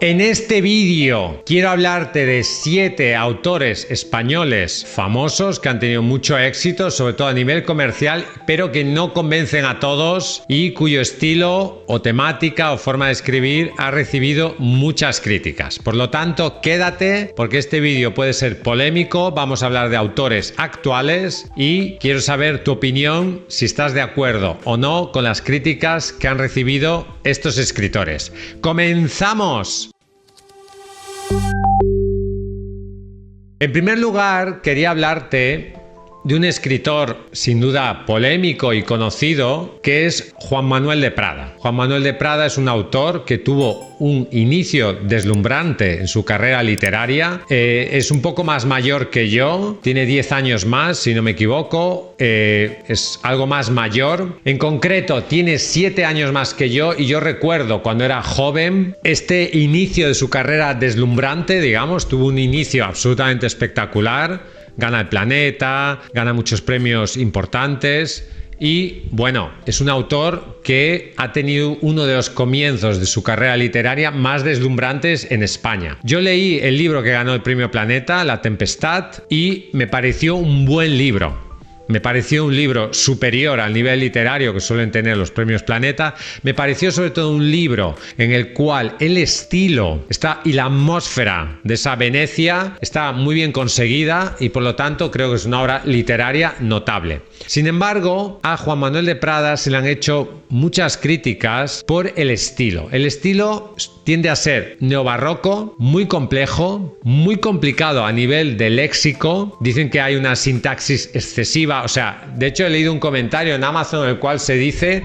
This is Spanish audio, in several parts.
En este vídeo quiero hablarte de 7 autores españoles famosos que han tenido mucho éxito, sobre todo a nivel comercial, pero que no convencen a todos y cuyo estilo o temática o forma de escribir ha recibido muchas críticas. Por lo tanto, quédate porque este vídeo puede ser polémico. Vamos a hablar de autores actuales y quiero saber tu opinión, si estás de acuerdo o no con las críticas que han recibido estos escritores. ¡Comenzamos! En primer lugar, quería hablarte de un escritor sin duda polémico y conocido, que es Juan Manuel de Prada. Juan Manuel de Prada es un autor que tuvo un inicio deslumbrante en su carrera literaria. Es un poco más mayor que yo, tiene 10 años más, si no me equivoco. Es algo más mayor. En concreto, tiene 7 años más que yo, y yo recuerdo cuando era joven este inicio de su carrera deslumbrante, digamos. Tuvo un inicio absolutamente espectacular. Gana el Planeta, gana muchos premios importantes y, bueno, es un autor que ha tenido uno de los comienzos de su carrera literaria más deslumbrantes en España. Yo leí el libro que ganó el premio Planeta, La Tempestad, y me pareció un buen libro. Me pareció un libro superior al nivel literario que suelen tener los premios Planeta. Me pareció sobre todo un libro en el cual el estilo y la atmósfera de esa Venecia está muy bien conseguida y por lo tanto creo que es una obra literaria notable. Sin embargo, a Juan Manuel de Prada se le han hecho muchas críticas por el estilo. El estilo tiende a ser neobarroco, muy complejo, muy complicado a nivel de léxico. Dicen que hay una sintaxis excesiva. O sea, de hecho he leído un comentario en Amazon en el cual se dice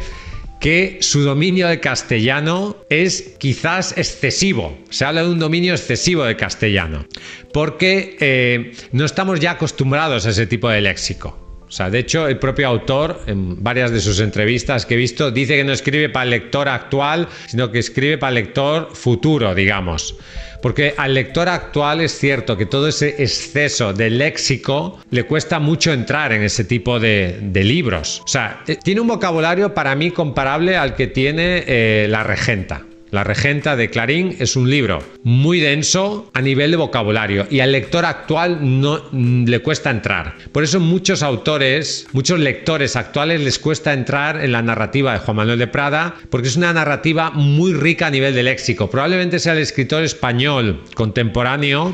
que su dominio de castellano es quizás excesivo. Se habla de un dominio excesivo de castellano, porque no estamos ya acostumbrados a ese tipo de léxico. O sea, de hecho, el propio autor, en varias de sus entrevistas que he visto, dice que no escribe para el lector actual, sino que escribe para el lector futuro, digamos. Porque al lector actual es cierto que todo ese exceso de léxico le cuesta mucho entrar en ese tipo de libros. O sea, tiene un vocabulario para mí comparable al que tiene La Regenta. La Regenta de Clarín es un libro muy denso a nivel de vocabulario y al lector actual no le cuesta entrar. Por eso muchos lectores actuales les cuesta entrar en la narrativa de Juan Manuel de Prada, porque es una narrativa muy rica a nivel de léxico. Probablemente sea el escritor español contemporáneo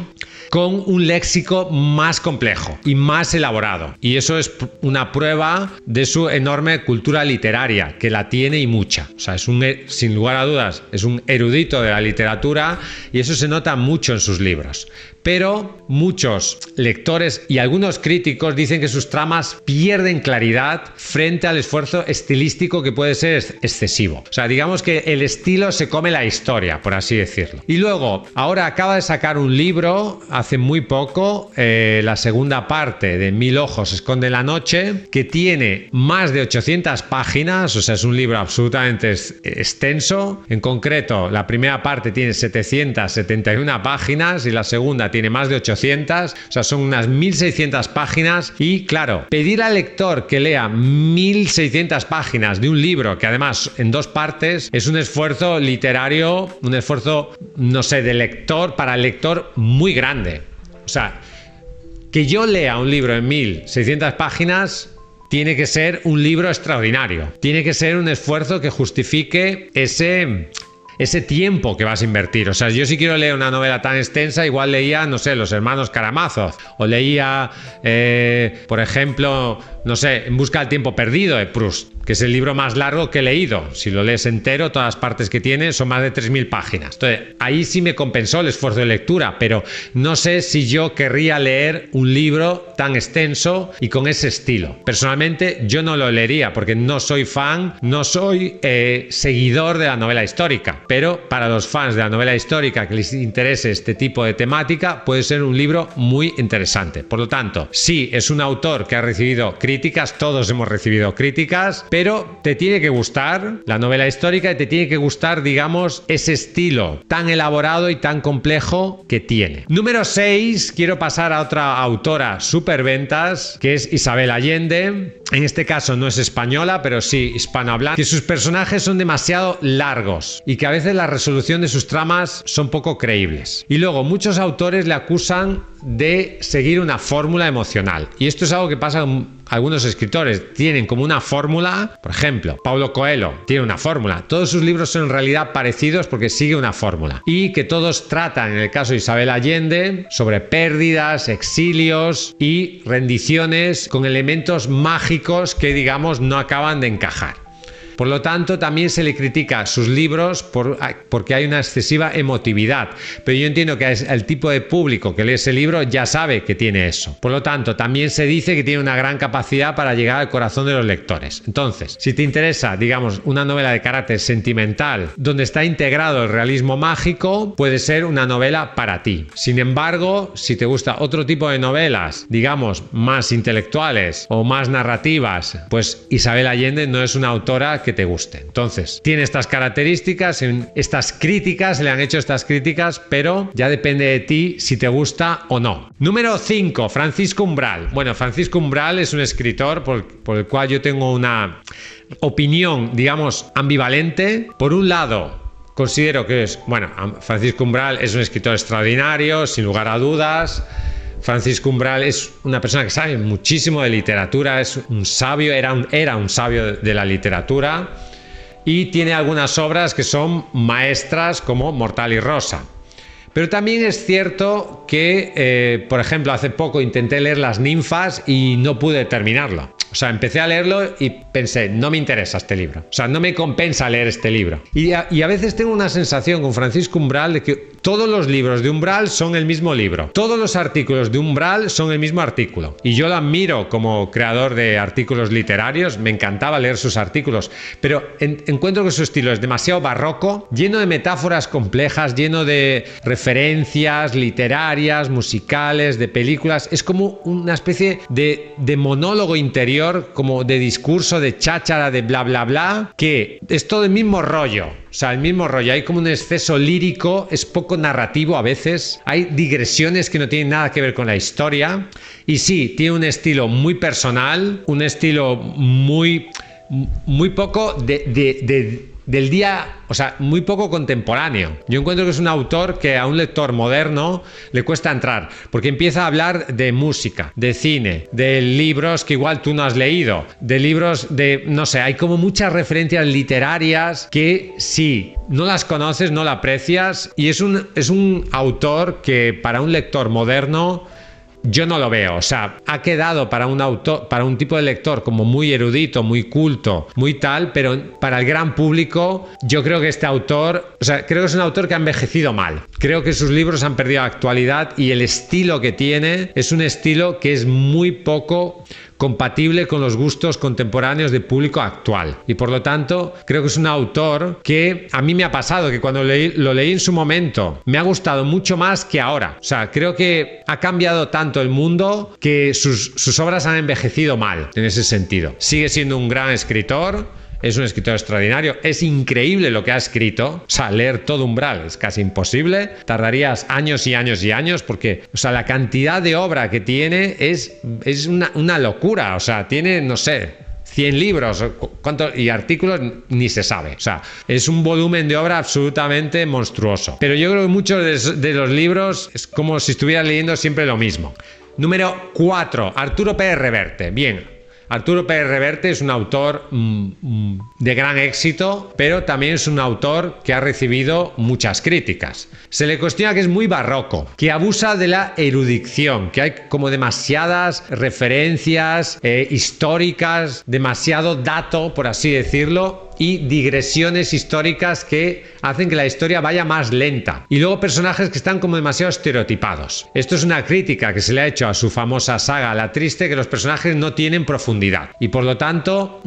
con un léxico más complejo y más elaborado. Y eso es una prueba de su enorme cultura literaria, que la tiene y mucha. O sea, sin lugar a dudas, es un erudito de la literatura y eso se nota mucho en sus libros. Pero muchos lectores y algunos críticos dicen que sus tramas pierden claridad frente al esfuerzo estilístico que puede ser excesivo. O sea, digamos que el estilo se come la historia, por así decirlo. Y luego, ahora acaba de sacar un libro hace muy poco, la segunda parte de Mil ojos esconden la noche, que tiene más de 800 páginas, o sea, es un libro absolutamente extenso. En concreto, la primera parte tiene 771 páginas y la segunda tiene más de 800, o sea, son unas 1600 páginas y, claro, pedir al lector que lea 1600 páginas de un libro que además en 2 partes es un esfuerzo literario, un esfuerzo, no sé, de lector para el lector muy grande. O sea, que yo lea un libro en 1600 páginas tiene que ser un libro extraordinario. Tiene que ser un esfuerzo que justifique ese tiempo que vas a invertir. O sea, yo si quiero leer una novela tan extensa, igual leía, no sé, Los hermanos Karamazov, o leía, por ejemplo, no sé, En busca del tiempo perdido de Proust, que es el libro más largo que he leído. Si lo lees entero, todas las partes que tiene son más de 3000 páginas. Entonces, ahí sí me compensó el esfuerzo de lectura, pero no sé si yo querría leer un libro tan extenso y con ese estilo. Personalmente, yo no lo leería porque no soy fan, no soy seguidor de la novela histórica. Pero para los fans de la novela histórica que les interese este tipo de temática, puede ser un libro muy interesante. Por lo tanto, sí, es un autor que ha recibido críticas, todos hemos recibido críticas, pero te tiene que gustar la novela histórica y te tiene que gustar, digamos, ese estilo tan elaborado y tan complejo que tiene. Número 6, quiero pasar a otra autora superventas, que es Isabel Allende. en este caso no es española, pero sí hispanohablante, que sus personajes son demasiado largos y que a veces la resolución de sus tramas son poco creíbles. Y luego muchos autores le acusan de seguir una fórmula emocional. Y esto es algo que pasa con algunos escritores. Tienen como una fórmula, por ejemplo, Paulo Coelho tiene una fórmula. Todos sus libros son en realidad parecidos porque sigue una fórmula. Y que todos tratan, en el caso de Isabel Allende, sobre pérdidas, exilios y rendiciones con elementos mágicos que, digamos, no acaban de encajar. Por lo tanto, también se le critica sus libros porque hay una excesiva emotividad. Pero yo entiendo que el tipo de público que lee ese libro ya sabe que tiene eso. Por lo tanto, también se dice que tiene una gran capacidad para llegar al corazón de los lectores. Entonces, si te interesa, digamos, una novela de carácter sentimental donde está integrado el realismo mágico, puede ser una novela para ti. Sin embargo, si te gusta otro tipo de novelas, digamos, más intelectuales o más narrativas, pues Isabel Allende no es una autora que te guste. Entonces, tiene estas características, estas críticas, se le han hecho estas críticas, pero ya depende de ti si te gusta o no. Número 5, Francisco Umbral. Bueno, Francisco Umbral es un escritor por el cual yo tengo una opinión, digamos, ambivalente. Por un lado, considero que Francisco Umbral es un escritor extraordinario, sin lugar a dudas. Francisco Umbral es una persona que sabe muchísimo de literatura, es un sabio, era un sabio de la literatura, y tiene algunas obras que son maestras como Mortal y Rosa. Pero también es cierto que, por ejemplo, hace poco intenté leer Las ninfas y no pude terminarlo. O sea, empecé a leerlo y pensé, no me interesa este libro. O sea, no me compensa leer este libro. Y a veces tengo una sensación con Francisco Umbral de que todos los libros de Umbral son el mismo libro. Todos los artículos de Umbral son el mismo artículo. Y yo lo admiro como creador de artículos literarios. Me encantaba leer sus artículos. Pero encuentro que su estilo es demasiado barroco, lleno de metáforas complejas, lleno de referencias literarias, musicales, de películas. Es como una especie de monólogo interior, como de discurso, de cháchara, de bla bla bla, que es todo el mismo rollo. O sea, el mismo rollo. Hay como un exceso lírico, es poco narrativo a veces. Hay digresiones que no tienen nada que ver con la historia. Y sí, tiene un estilo muy personal, un estilo muy poco del día, o sea, muy poco contemporáneo. Yo encuentro que es un autor que a un lector moderno le cuesta entrar, porque empieza a hablar de música, de cine, de libros que igual tú no has leído, de libros de, no sé, hay como muchas referencias literarias que si no las conoces, no las aprecias, y es un autor que para un lector moderno yo no lo veo. O sea, ha quedado para un autor, para un tipo de lector como muy erudito, muy culto, muy tal, pero para el gran público yo creo que este autor, o sea, creo que es un autor que ha envejecido mal. Creo que sus libros han perdido actualidad y el estilo que tiene es un estilo que es muy poco compatible con los gustos contemporáneos del público actual. Y por lo tanto, creo que es un autor que a mí me ha pasado que cuando lo leí en su momento me ha gustado mucho más que ahora. O sea, creo que ha cambiado tanto el mundo que sus obras han envejecido mal en ese sentido. Sigue siendo un gran escritor. Es un escritor extraordinario, es increíble lo que ha escrito. O sea, leer todo Umbral es casi imposible, tardarías años y años y años porque, o sea, la cantidad de obra que tiene es una locura. O sea, tiene, no sé, 100 libros y artículos ni se sabe. O sea, es un volumen de obra absolutamente monstruoso. Pero yo creo que muchos de los libros es como si estuvieras leyendo siempre lo mismo. Número 4, Arturo Pérez Reverte. Bien. Arturo Pérez Reverte es un autor de gran éxito, pero también es un autor que ha recibido muchas críticas. Se le cuestiona que es muy barroco, que abusa de la erudición, que hay como demasiadas referencias históricas, demasiado dato, por así decirlo, y digresiones históricas que hacen que la historia vaya más lenta. Y luego personajes que están como demasiado estereotipados. Esto es una crítica que se le ha hecho a su famosa saga La Triste, que los personajes no tienen profundidad. Y por lo tanto,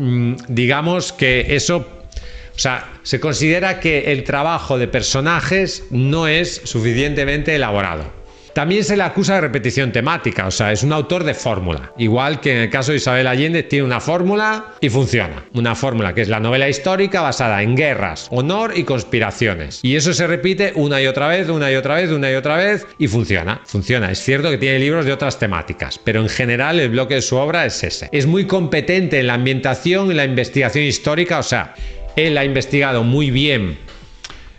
digamos que eso, o sea, se considera que el trabajo de personajes no es suficientemente elaborado. También se le acusa de repetición temática, o sea, es un autor de fórmula. Igual que en el caso de Isabel Allende, tiene una fórmula y funciona. Una fórmula que es la novela histórica basada en guerras, honor y conspiraciones. Y eso se repite una y otra vez, una y otra vez, una y otra vez, y funciona. Funciona. Es cierto que tiene libros de otras temáticas, pero en general el bloque de su obra es ese. Es muy competente en la ambientación y la investigación histórica, o sea, él ha investigado muy bien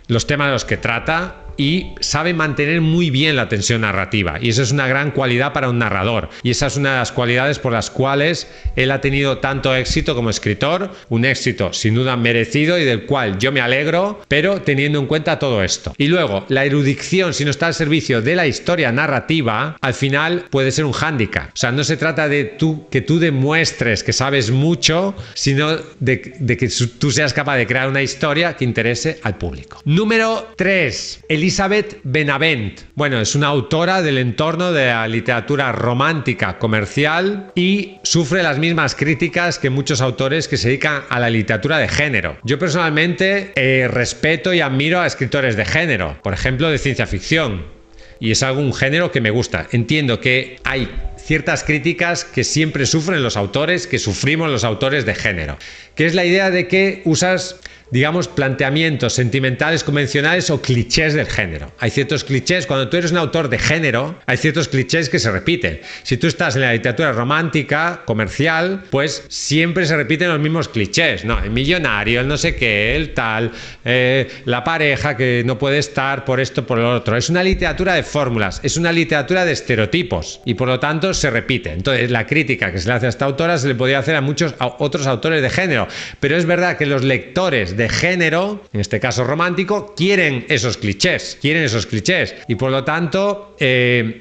los temas de los que trata y sabe mantener muy bien la tensión narrativa, y eso es una gran cualidad para un narrador, y esa es una de las cualidades por las cuales él ha tenido tanto éxito como escritor, un éxito sin duda merecido y del cual yo me alegro, pero teniendo en cuenta todo esto. Y luego, la erudición, si no está al servicio de la historia narrativa, al final puede ser un hándicap. O sea, no se trata de que tú demuestres que sabes mucho, sino de que tú seas capaz de crear una historia que interese al público. Número 3. Elizabeth Benavent. Bueno, es una autora del entorno de la literatura romántica comercial y sufre las mismas críticas que muchos autores que se dedican a la literatura de género. Yo personalmente respeto y admiro a escritores de género, por ejemplo, de ciencia ficción, y es algún género que me gusta. Entiendo que hay ciertas críticas que siempre sufren los autores, que sufrimos los autores de género, que es la idea de que usas, digamos, planteamientos sentimentales convencionales o clichés del género. Hay ciertos clichés, cuando tú eres un autor de género, hay ciertos clichés que se repiten. Si tú estás en la literatura romántica, comercial, pues siempre se repiten los mismos clichés, ¿no? El millonario, el no sé qué, el tal, la pareja que no puede estar por esto, por lo otro. Es una literatura de fórmulas, es una literatura de estereotipos y por lo tanto se repite. Entonces, la crítica que se le hace a esta autora se le podría hacer a muchos otros autores de género, pero es verdad que los lectores de género, en este caso romántico, quieren esos clichés, y por lo tanto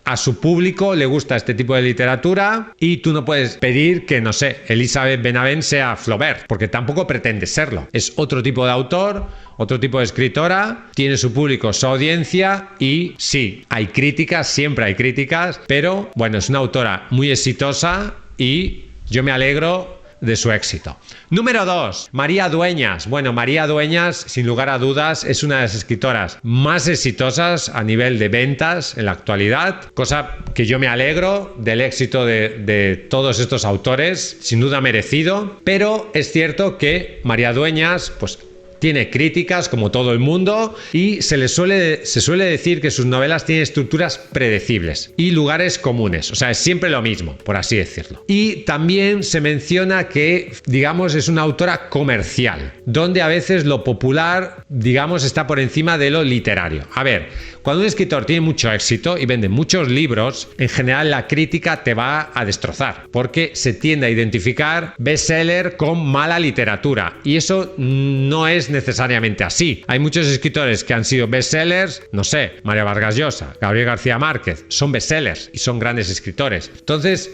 a su público le gusta este tipo de literatura, y tú no puedes pedir que, no sé, Elizabeth Benavent sea Flaubert, porque tampoco pretende serlo. Es otro tipo de autor, otro tipo de escritora, tiene su público, su audiencia, y sí, hay críticas, siempre hay críticas, pero bueno, es una autora muy exitosa y yo me alegro de su éxito. Número 2, María Dueñas. Bueno, María Dueñas, sin lugar a dudas, es una de las escritoras más exitosas a nivel de ventas en la actualidad, cosa que yo me alegro del éxito de todos estos autores, sin duda merecido, pero es cierto que María Dueñas, pues, tiene críticas como todo el mundo, y se suele decir que sus novelas tienen estructuras predecibles y lugares comunes, o sea, es siempre lo mismo, por así decirlo. Y también se menciona que, digamos, es una autora comercial, donde a veces lo popular, digamos, está por encima de lo literario. A ver, cuando un escritor tiene mucho éxito y vende muchos libros, en general la crítica te va a destrozar, porque se tiende a identificar bestseller con mala literatura, y eso no es necesariamente así. Hay muchos escritores que han sido bestsellers, no sé, María Vargas Llosa, Gabriel García Márquez, son bestsellers y son grandes escritores. Entonces,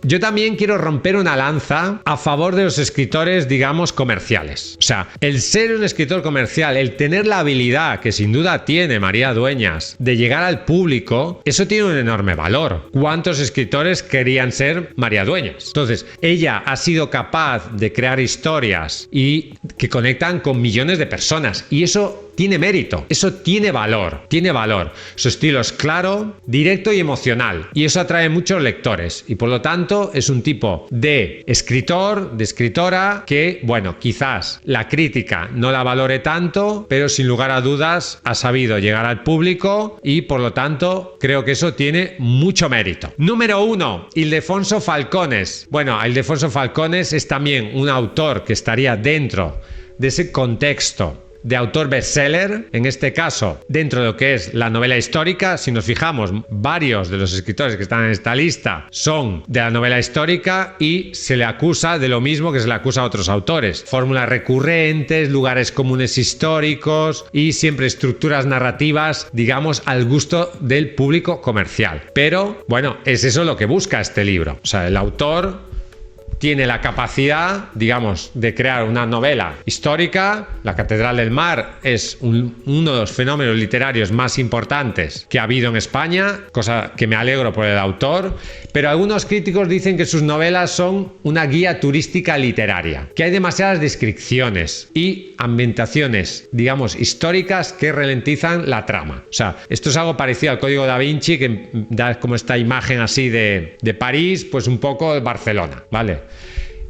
yo también quiero romper una lanza a favor de los escritores, digamos, comerciales. O sea, el ser un escritor comercial, el tener la habilidad que sin duda tiene María Dueñas de llegar al público, eso tiene un enorme valor. ¿Cuántos escritores querían ser María Dueñas? Entonces, ella ha sido capaz de crear historias y que conectan con millones de personas, y eso tiene mérito, eso tiene valor. Su estilo es claro, directo y emocional, y eso atrae muchos lectores, y por lo tanto es un tipo de escritor, de escritora que, bueno, quizás la crítica no la valore tanto, pero sin lugar a dudas ha sabido llegar al público, y por lo tanto creo que eso tiene mucho mérito. Número 1, Ildefonso Falcones. Bueno, Ildefonso Falcones es también un autor que estaría dentro de ese contexto de autor bestseller, en este caso dentro de lo que es la novela histórica. Si nos fijamos, varios de los escritores que están en esta lista son de la novela histórica, y se le acusa de lo mismo que se le acusa a otros autores: fórmulas recurrentes, lugares comunes históricos y siempre estructuras narrativas, digamos, al gusto del público comercial. Pero bueno, es eso lo que busca este libro. O sea, el autor tiene la capacidad, digamos, de crear una novela histórica. La Catedral del Mar es uno de los fenómenos literarios más importantes que ha habido en España, cosa que me alegro por el autor, pero algunos críticos dicen que sus novelas son una guía turística literaria, que hay demasiadas descripciones y ambientaciones, digamos, históricas que ralentizan la trama. O sea, esto es algo parecido al Código Da Vinci, que da como esta imagen así de París, pues un poco de Barcelona, ¿vale?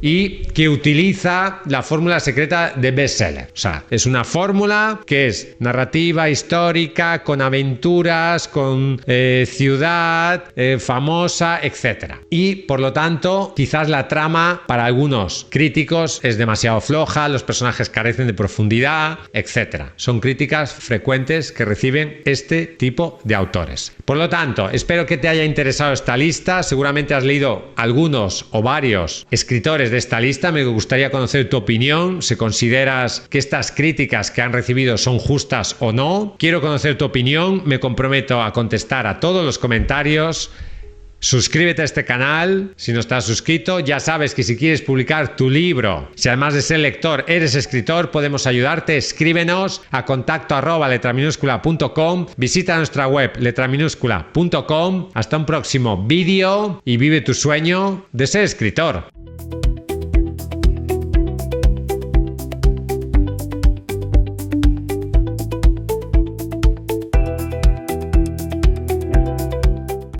Y que utiliza la fórmula secreta de bestseller. O sea, es una fórmula que es narrativa histórica, con aventuras, con ciudad famosa, etc. Y por lo tanto, quizás la trama para algunos críticos es demasiado floja, los personajes carecen de profundidad, etc. Son críticas frecuentes que reciben este tipo de autores. Por lo tanto, espero que te haya interesado esta lista. Seguramente has leído algunos o varios escritores de esta lista. Me gustaría conocer tu opinión, si consideras que estas críticas que han recibido son justas o no. Quiero conocer tu opinión, me comprometo a contestar a todos los comentarios. Suscríbete a este canal si no estás suscrito. Ya sabes que si quieres publicar tu libro, si además de ser lector eres escritor, podemos ayudarte. Escríbenos a contacto@letraminúscula.com. Visita nuestra web letraminúscula.com. Hasta un próximo vídeo y vive tu sueño de ser escritor.